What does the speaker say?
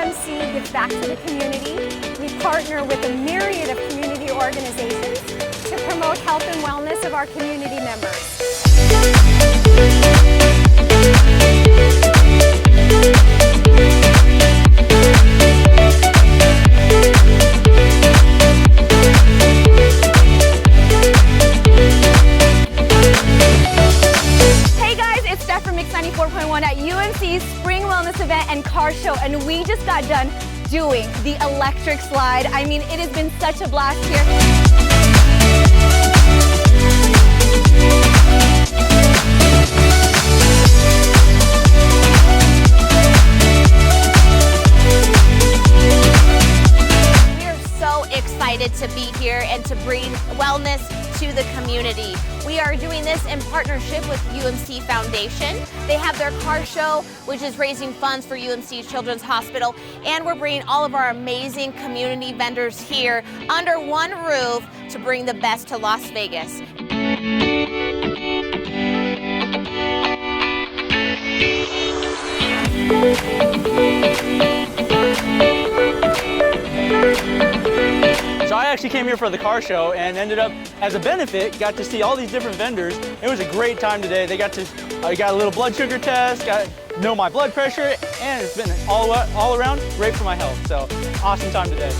UMC gives back to the community. We partner with a myriad of community organizations to promote health and wellness of our community members. At UMC's Spring Wellness Event and Car Show, and we just got done doing the electric slide. I mean, it has been such a blast here. We are so excited to be here and to bring wellness to the community. We are doing this in partnership with UMC Foundation. They have their car show, which is raising funds for UMC Children's Hospital, and we're bringing all of our amazing community vendors here under one roof to bring the best to Las Vegas. So I actually came here for the car show and ended up, as a benefit, got to see all these different vendors. It was a great time today. They got a little blood sugar test, got to know my blood pressure, and it's been all around great for my health. So awesome time today.